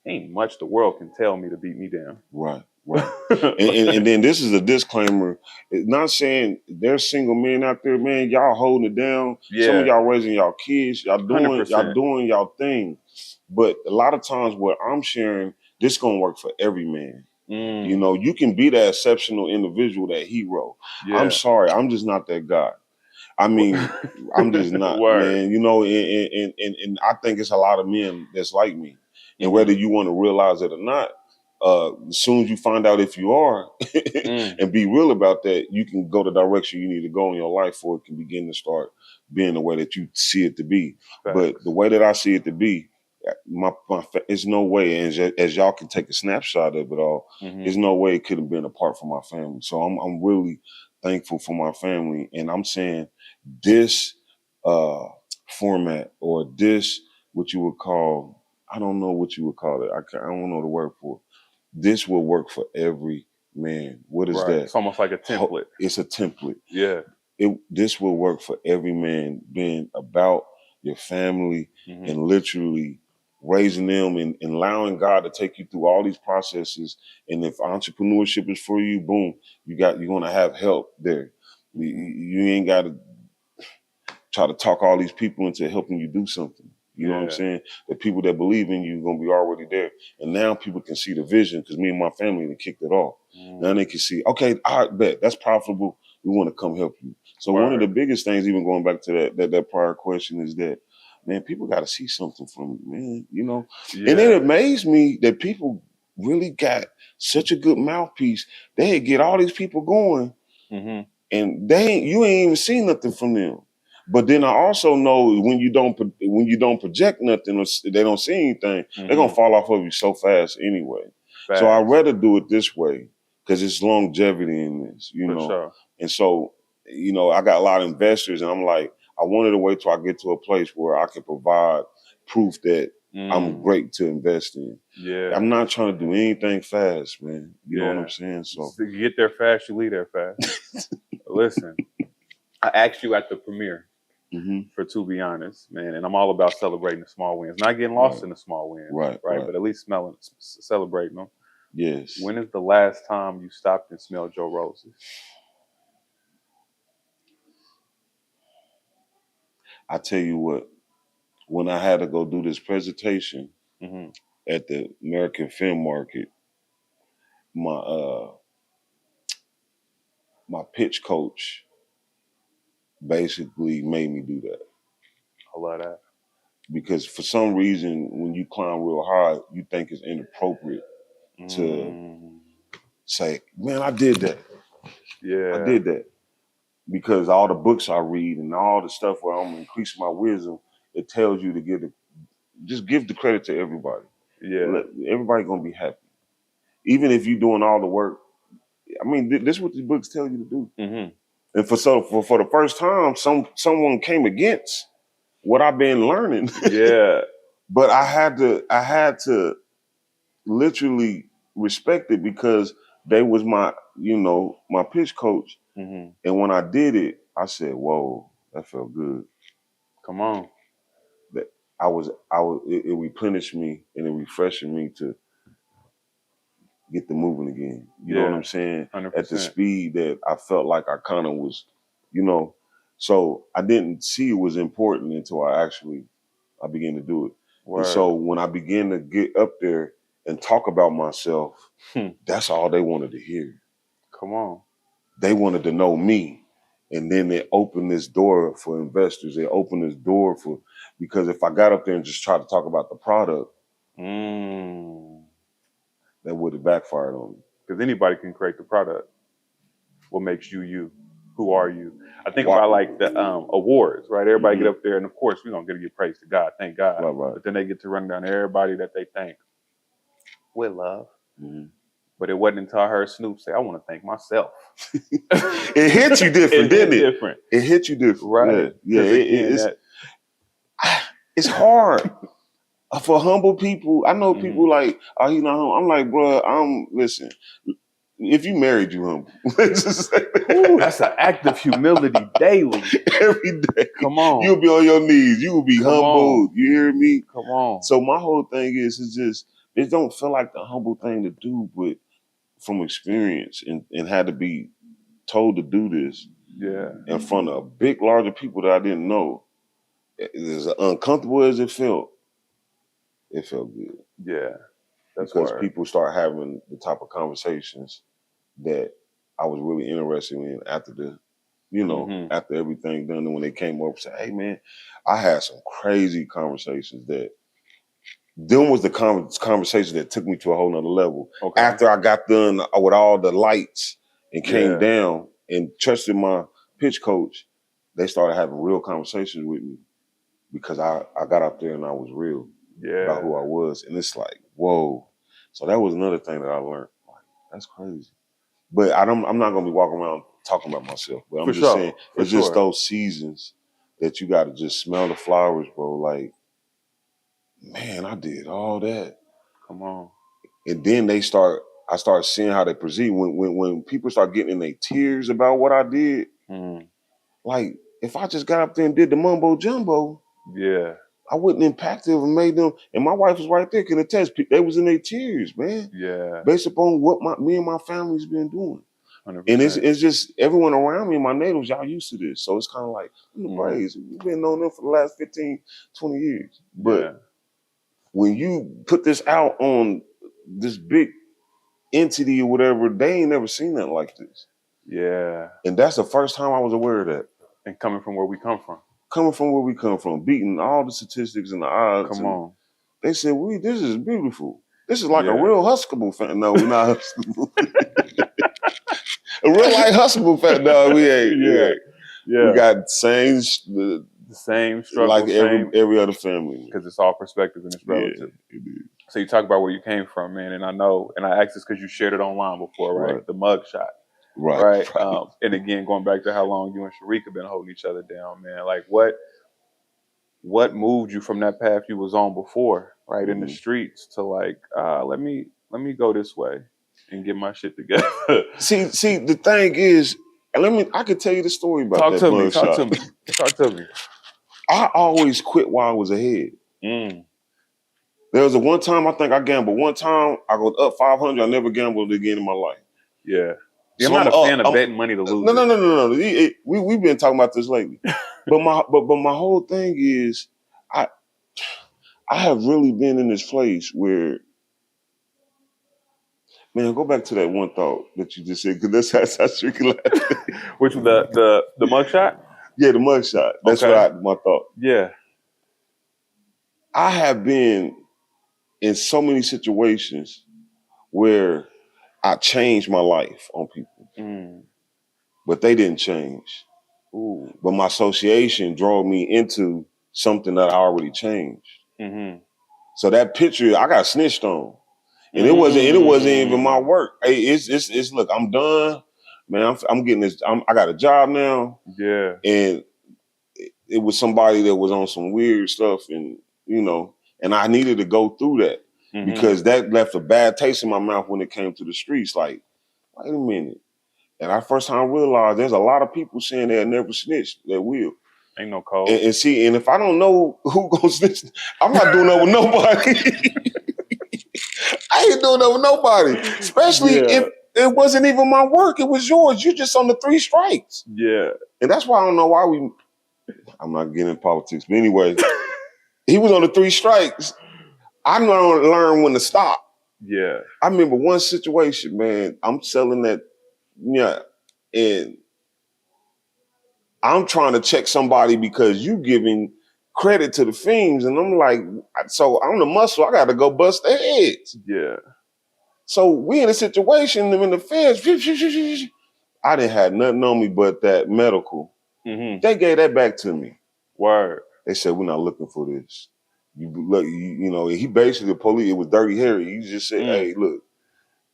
ain't much the world can tell me to beat me down.
Right. Right. And then this is a disclaimer. It's not saying there's single men out there, man. Y'all holding it down.
Yeah.
Some of y'all raising y'all kids. Y'all doing
100%.
y'all thing. But a lot of times what I'm sharing, this gonna work for every man. You know, you can be that exceptional individual, that hero.
Yeah.
I'm sorry, I'm just not that guy. I mean, I'm just not, man. You know, and I think it's a lot of men that's like me. And whether you want to realize it or not, as soon as you find out if you are and be real about that, you can go the direction you need to go in your life, for it can begin to start being the way that you see it to be.
Facts.
But the way that I see it to be, there's no way, as y'all can take a snapshot of it all, there's no way it could have been apart from my family. So I'm really thankful for my family, and I'm saying this format, or this, what you would call, I don't know what you would call it. I don't know the word for it. This will work for every man. What is that?
It's almost like a template.
It's a template.
Yeah.
This will work for every man, being about your family and literally raising them and allowing God to take you through all these processes. And if entrepreneurship is for you, boom, you're gonna have help there. You ain't got to try to talk all these people into helping you do something. You know what I'm saying? The people that believe in you are going to be already there. And now people can see the vision, because me and my family have kicked it off. Now they can see, okay, I bet that's profitable. We want to come help you. So one of the biggest things, even going back to that prior question, is that, man, people got to see something from you, man, you know? Yeah. And it amazed me that people really got such a good mouthpiece. They get all these people going, and you ain't even seen nothing from them. But then I also know when you don't project nothing, or they don't see anything, they're gonna fall off of you so fast anyway. Fast. So I'd rather do it this way, because it's longevity in this, you know. Sure. And so, you know, I got a lot of investors, and I'm like, I wanted to wait till I get to a place where I can provide proof that I'm great to invest in. Yeah. I'm not trying to do anything fast, man. You know what I'm saying? So
you get there fast, you leave there fast. Listen, I asked you at the premiere. For To Be Honest, man, and I'm all about celebrating the small wins, not getting lost in the small wins, right? But at least celebrating them.
Yes.
When is the last time you stopped and smelled your roses?
I tell you what, when I had to go do this presentation at the American Film Market, my pitch coach basically made me do that.
I love that.
Because for some reason, when you climb real high, you think it's inappropriate to say, man, I did that. Yeah. I did that. Because all the books I read and all the stuff where I'm increasing my wisdom, it tells you to just give the credit to everybody. Yeah. Everybody gonna be happy. Even if you're doing all the work. I mean, this is what these books tell you to do. And for the first time, someone came against what I've been learning. Yeah. But I had to literally respect it, because they was my pitch coach. And when I did it, I said, whoa, that felt good.
Come on.
That it replenished me, and it refreshed me to get the moving again. You know what I'm saying? 100%. At the speed that I felt like I kind of was, you know. So I didn't see it was important until I began to do it. Word. And so when I began to get up there and talk about myself, that's all they wanted to hear.
Come on.
They wanted to know me. And then they opened this door for investors. They opened this door because if I got up there and just tried to talk about the product, that would have backfired on me.
Because anybody can create the product. What makes you you? Who are you? I think about like the awards, right? Everybody get up there, and of course we're gonna give praise to God, thank God. Right. But then they get to run down everybody that they thank with love. But it wasn't until I heard Snoop say, "I want to thank myself."
It hit you different, didn't it? Different. It hit you different, right? Yeah. It's hard. For humble people, I know people like, oh, you know, I'm like, bro, listen, if you married, you humble.
Ooh, that's an act of humility daily.
Every day.
Come on.
You'll be on your knees. You will be humbled. You hear me?
Come on.
So my whole thing is just, it don't feel like the humble thing to do, but from experience and had to be told to do this in front of big, larger people that I didn't know, as uncomfortable as it felt good.
Yeah. That's
because
word.
people start having the type of conversations that I was really interested in after the, after everything done. And when they came up and said, hey man, I had some crazy conversations that them was the conversation that took me to a whole nother level. Okay. After I got done with all the lights and came down and trusted my pitch coach, they started having real conversations with me because I got up there and I was real about who I was. And it's like, whoa. So that was another thing that I learned. Like, that's crazy. But I'm not going to be walking around talking about myself. But I'm just saying, it's just those seasons that you got to just smell the flowers, bro. Like, man, I did all that.
Come on.
And then I start seeing how they proceed. When people start getting in their tears about what I did, like, if I just got up there and did the mumbo jumbo, I wouldn't impact them and made them. And my wife was right there, can attest. They was in their tears, man. Yeah. Based upon what me and my family's been doing. 100%. And it's just everyone around me, my neighbors, y'all used to this. So it's kind of like, the Brays, we've been knowing them for the last 15, 20 years. But when you put this out on this big entity or whatever, they ain't never seen that like this. Yeah. And that's the first time I was aware of that.
And coming from where we come from.
Coming from where we come from, beating all the statistics and the odds.
Come on.
They said, this is beautiful. This is like a real Huskable fan. No, we're not Huskable. A real like Huskable fan. No, we ain't. Yeah. We got the same struggle. Like every other family.
Because it's all perspective and it's relative.
Yeah, it is.
So you talk about where you came from, man, and I know, and I asked this because you shared it online before, right? The mug shot. Right. And again, going back to how long you and Sharika been holding each other down, man. Like what moved you from that path you was on before, right, in the streets to like, let me go this way and get my shit together.
See, the thing is, I can tell you the story about that mug shot.
Talk to me.
I always quit while I was ahead. There was one time I think I gambled. One time I go up 500. I never gambled again in my life.
Yeah. So I'm not a fan of betting money to lose.
No. We've been talking about this lately. but my whole thing is, I have really been in this place where, man, go back to that one thought that you just said, because that's how tricky.
Which was the mug shot?
Yeah, the mug shot. That's my thought.
Yeah.
I have been in so many situations where I changed my life on people, but they didn't change. Ooh. But my association drove me into something that I already changed. So that picture, I got snitched on, and it wasn't even my work. Hey, it's look, I'm done, man. I'm getting this. I got a job now. Yeah, and it was somebody that was on some weird stuff, and and I needed to go through that. Because that left a bad taste in my mouth when it came to the streets. Like, wait a minute. And I first time realized there's a lot of people saying they'll never snitch that will.
Ain't no code.
And see, and if I don't know who gonna snitch, I'm not doing that with nobody. I ain't doing that with nobody. Especially if it wasn't even my work. It was yours. You just on the 3 strikes.
Yeah.
And that's why I don't know why I'm not getting in politics. But anyway, he was on the 3 strikes. I learned when to stop.
Yeah.
I remember one situation, man. I'm selling that, and I'm trying to check somebody because you giving credit to the fiends. And I'm like, so I'm the muscle, I got to go bust their heads.
Yeah.
So we in a situation, them in the feds, I didn't have nothing on me but that medical. They gave that back to me.
Word.
They said, we're not looking for this. You look, he basically, the police, it was Dirty Harry. You just said, hey, look,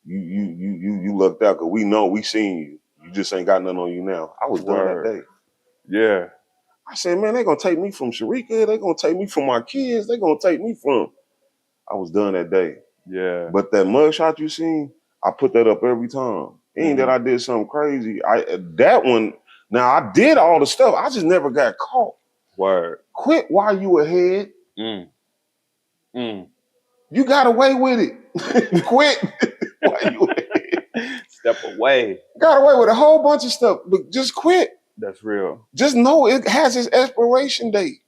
you lucked out because we seen you. You just ain't got nothing on you now. I was done that day.
Yeah.
I said, man, they gonna take me from Sharika. They gonna take me from my kids. They gonna take me from. I was done that day.
Yeah.
But that mugshot you seen, I put that up every time. Ain't that I did something crazy. That one, now I did all the stuff. I just never got caught.
Word.
Quit while you ahead. You got away with it. Quit while you ahead.
step away.
Got away with a whole bunch of stuff, but just quit.
That's real.
Just know it has its expiration date.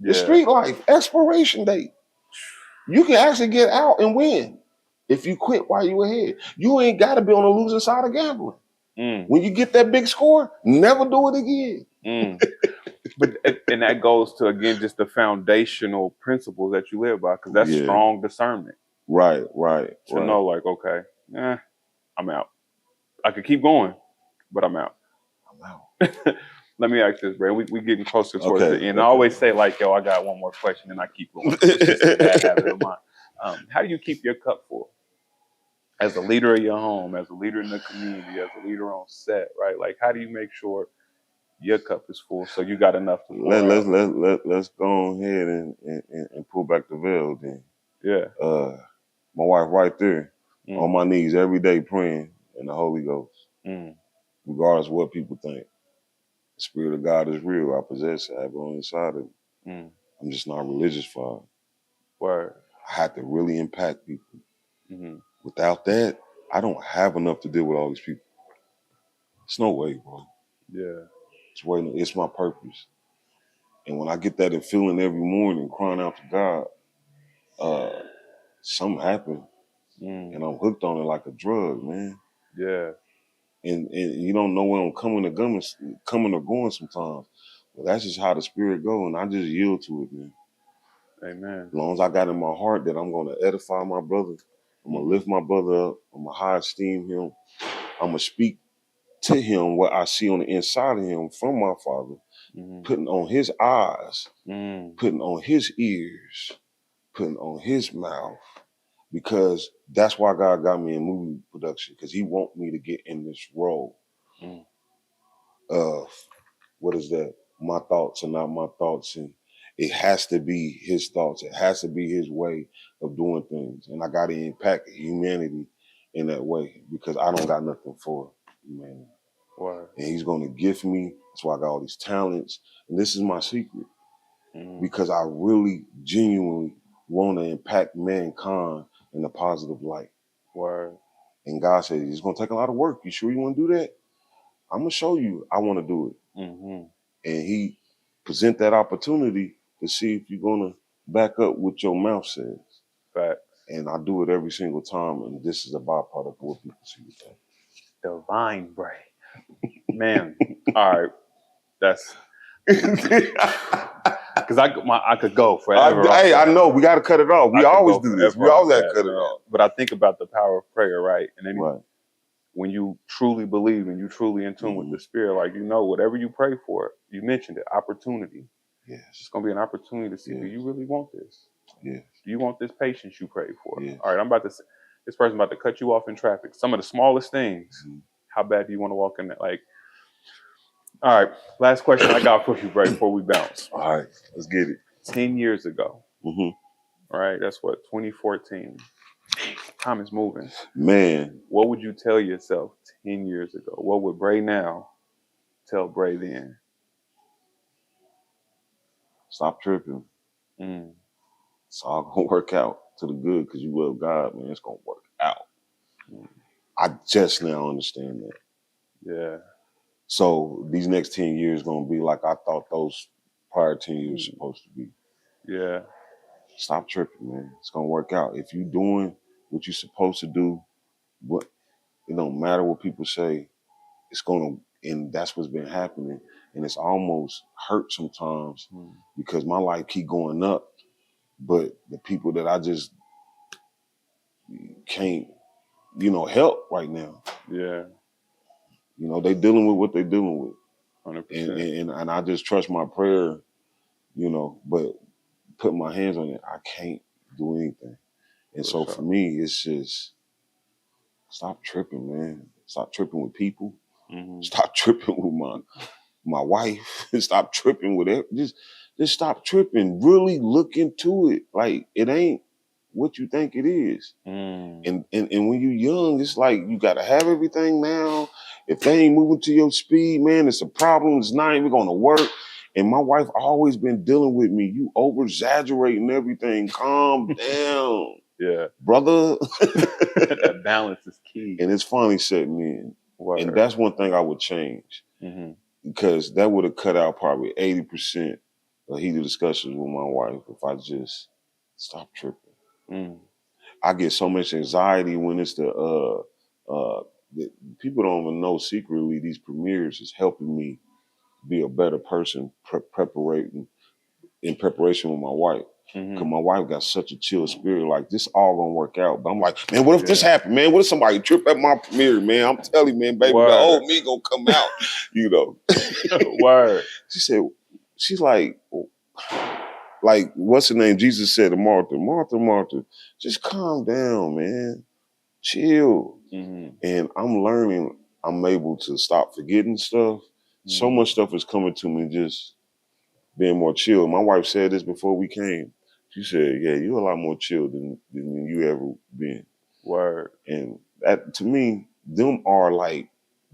Yeah.
The street life, expiration date. You can actually get out and win if you quit while you ahead. You ain't got to be on the losing side of gambling. When you get that big score, never do it again.
But and that goes to, again, just the foundational principles that you live by, because that's strong discernment.
Right.
To know, like, okay, I'm out. I could keep going, but I'm out. Let me ask this, Bray. We getting closer towards the end. I always say, like, yo, I got one more question, and I keep going. It's just a bad habit of mine. How do you keep your cup full? As a leader of your home, as a leader in the community, as a leader on set, right? Like, how do you make sure your cup is full so you got enough to pour out?
Let's go ahead and pull back the veil then.
Yeah.
My wife right there, on my knees every day praying in the Holy Ghost. Regardless of what people think. The Spirit of God is real. I possess it. I have it on the inside of me. I'm just not religious for it.
Word.
I have to really impact people. Without that, I don't have enough to deal with all these people. It's no way, bro.
Yeah.
It's my purpose. And when I get that feeling every morning, crying out to God, something happened. And I'm hooked on it like a drug, man.
Yeah.
And you don't know when I'm coming or going sometimes. But that's just how the Spirit goes, and I just yield to it, man.
Amen.
As long as I got in my heart that I'm going to edify my brother, I'm going to lift my brother up, I'm going to high esteem him, I'm going to speak to him what I see on the inside of him from my Father, putting on his eyes, putting on his ears, putting on his mouth, because that's why God got me in movie production, because he wants me to get in this role of, what is that? My thoughts are not my thoughts, and it has to be his thoughts. It has to be his way of doing things. And I got to impact humanity in that way, because I don't got nothing for humanity.
Wow.
And he's going to gift me. That's why I got all these talents. And this is my secret, because I really genuinely want to impact mankind in a positive light.
Word.
And God said, it's going to take a lot of work. You sure you want to do that? I'm going to show you I want to do it. And he present that opportunity to see if you're going to back up what your mouth says.
Facts.
And I do it every single time. And this is a byproduct of what people see with that.
Divine Bray. Man, all right. That's because I could go forever.
I know we got to cut it off. We always do this. We always got to cut it off.
But I think about the power of prayer, right? And then when you truly believe and you truly in tune with the Spirit, like, you know, whatever you pray for, you mentioned it, opportunity.
Yes.
It's going to be an opportunity to see, do you really want this?
Yes.
Do you want this patience you prayed for?
Yes.
All right, this person's about to cut you off in traffic. Some of the smallest things. How bad do you want to walk in that? Like, all right, last question I got for you, Bray, before we bounce.
All right, let's get it.
10 years ago. All right, that's what, 2014. Time is moving.
Man.
What would you tell yourself 10 years ago? What would Bray now tell Bray then?
Stop tripping. It's all going to work out to the good, because you love God, man. It's going to work out. I just now understand that.
Yeah.
So these next 10 years going to be like I thought those prior 10 years were supposed to be.
Yeah.
Stop tripping, man. It's going to work out. If you're doing what you're supposed to do, it don't matter what people say, it's going to, and that's what's been happening. And it's almost hurt sometimes because my life keep going up, but the people that I just can't, help right now.
Yeah.
They dealing with what they dealing with.
100%.
And I just trust my prayer, but putting my hands on it, I can't do anything. And so for me, it's just stop tripping, man. Stop tripping with people. Stop tripping with my wife. Stop tripping with it. Just stop tripping. Really look into it. Like, it ain't what you think it is. And when you're young, it's like you gotta have everything now. If they ain't moving to your speed, man, it's a problem. It's not even gonna work. And my wife always been dealing with me. You over-exaggerating everything. Calm down.
Yeah.
Brother.
That balance is key.
And it's finally setting in.
Word.
And that's one thing I would change. Because that would have cut out probably 80% of heated discussions with my wife if I just stopped tripping. I get so much anxiety when it's the people don't even know secretly these premieres is helping me be a better person in preparation with my wife. Because my wife got such a chill spirit, like this all gonna work out. But I'm like, man, what if this happened, man? What if somebody trip at my premiere, man? I'm telling you, man, baby, the old me gonna come out, you know.
Word.
She said, she's like, what's her name? Jesus said to Martha, Martha, just calm down, man. Chill. And I'm learning I'm able to stop forgetting stuff. So much stuff is coming to me just being more chill. My wife said this before we came. She said, yeah, you're a lot more chill than you ever been.
Word.
And that, to me, them are like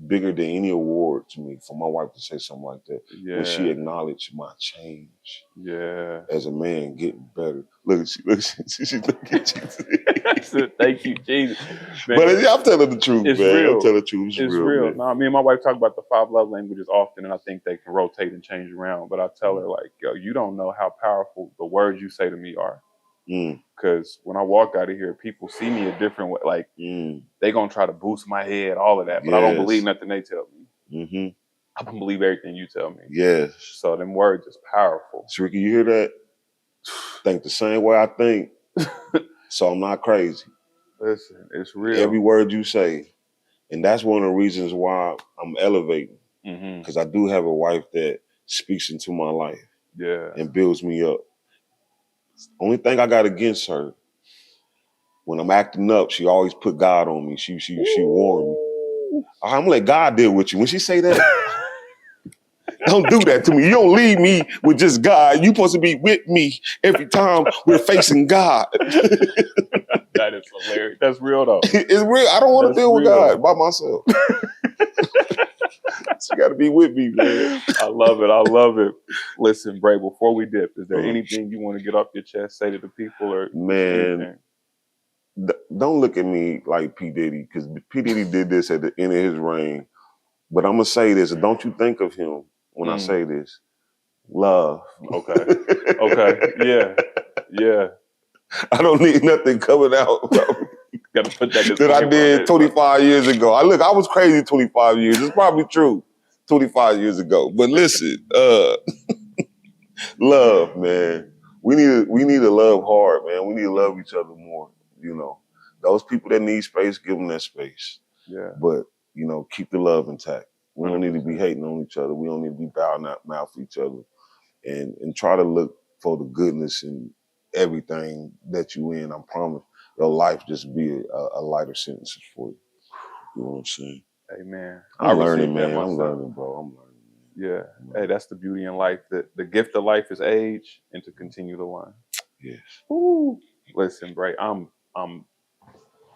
bigger than any award to me for my wife to say something like that. Yeah. When she acknowledged my change. Yeah. As a man getting better. Look at you. She's looking at you.
Thank you, Jesus. Man,
but I'm telling the truth,
it's
man.
Real.
I'm telling the truth. It's real.
No, me and my wife talk about the 5 love languages often, and I think they can rotate and change around. But I tell her, like, yo, you don't know how powerful the words you say to me are. Because when I walk out of here, people see me a different way. Like, they going to try to boost my head, all of that. But I don't believe nothing they tell me. I don't believe everything you tell me.
Yes.
So them words is powerful.
Shriki, you hear that? Think the same way I think. So I'm not crazy.
Listen, it's real.
Every word you say. And that's one of the reasons why I'm elevating. Because I do have a wife that speaks into my life. Yeah. And builds me up. Only thing I got against her, when I'm acting up, she always put God on me. She warned me. I'm gonna let God deal with you. When she say that, don't do that to me. You don't leave me with just God. You supposed to be with me every time we're facing God.
That is hilarious. That's real though.
It's real. I don't want to deal with God by myself. She got to be with me, man.
I love it. I love it. Listen, Bray, before we dip, is there anything you want to get off your chest, say to the people, or
man? Don't look at me like P. Diddy, because P. Diddy did this at the end of his reign. But I'm gonna say this: don't you think of him when I say this? Love.
Okay. Okay. Yeah.
I don't need nothing coming out.
Gotta put
that I did 25 years ago. I was crazy 25 years. It's probably true 25 years ago. But listen, love, man. We need to love hard, man. We need to love each other more. You know, those people that need space, give them that space. Yeah. But, you know, keep the love intact. We don't need to be hating on each other. We don't need to be bowing out mouth for each other. And try to look for the goodness in everything that you in. I promise your life just be a lighter sentence for you. You know what I'm saying?
Amen.
I'm learning, man. I'm learning, bro. I'm learning.
Yeah. Hey, that's the beauty in life. The gift of life is age and to continue to learn.
Yes.
Ooh. Listen, Bray, I'm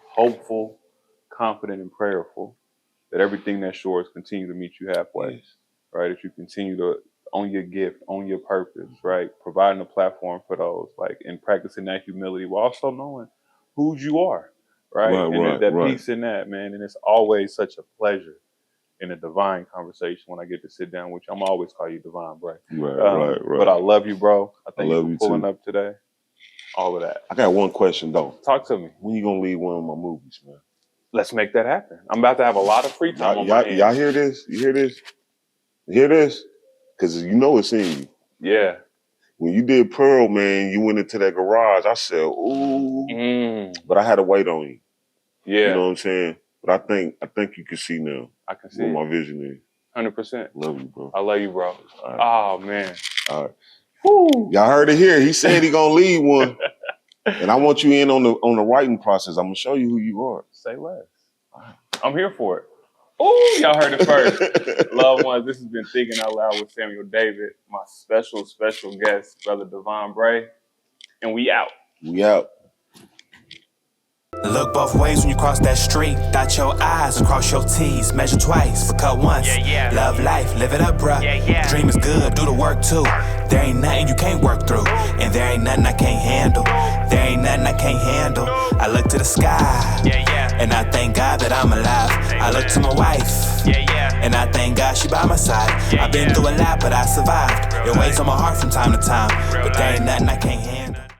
hopeful, confident, and prayerful that everything that's yours continue to meet you halfway. Yes. Right? That you continue to own your gift, own your purpose, right? Providing a platform for those, like, and practicing that humility while also knowing who you are, right? And that peace in that, man. And it's always such a pleasure in a divine conversation when I get to sit down with you. I'm always call you Divine, Bray. Right. But I love you, bro. I thank you for pulling up today. All of that.
I got one question, though.
Talk to me.
When you gonna leave one of my movies, man?
Let's make that happen. I'm about to have a lot of free time on my hands.
Y'all hear this? You hear this? You hear this? Because you know it's in you.
Yeah.
When you did Pearl, man, you went into that garage. I said, ooh. But I had to wait on you. Yeah. You know what I'm saying? But I think you can see now.
I can see
what my vision is.
100%.
Love you, bro.
I love you, bro. Right. Oh, man.
All right. Woo. Y'all heard it here. He said he gonna leave one. And I want you in on the writing process. I'm gonna show you who you are.
Say less. Right. I'm here for it. Ooh, y'all heard it first. Loved ones, this has been Thinking Out Loud with Samuel David, my special guest, Brother Devon Bray. And we out.
We out.
Look both ways when you cross that street. Dot your I's and cross your T's. Measure twice, but cut once. Love life, live it up, bruh. Dream is good, do the work too. There ain't nothing you can't work through, and there ain't nothing I can't handle. There ain't nothing I can't handle. I look to the sky, and I thank God that I'm alive. I look to my wife, and I thank God she by my side. I've been through a lot, but I survived. It weighs on my heart from time to time, but there ain't nothing I can't handle.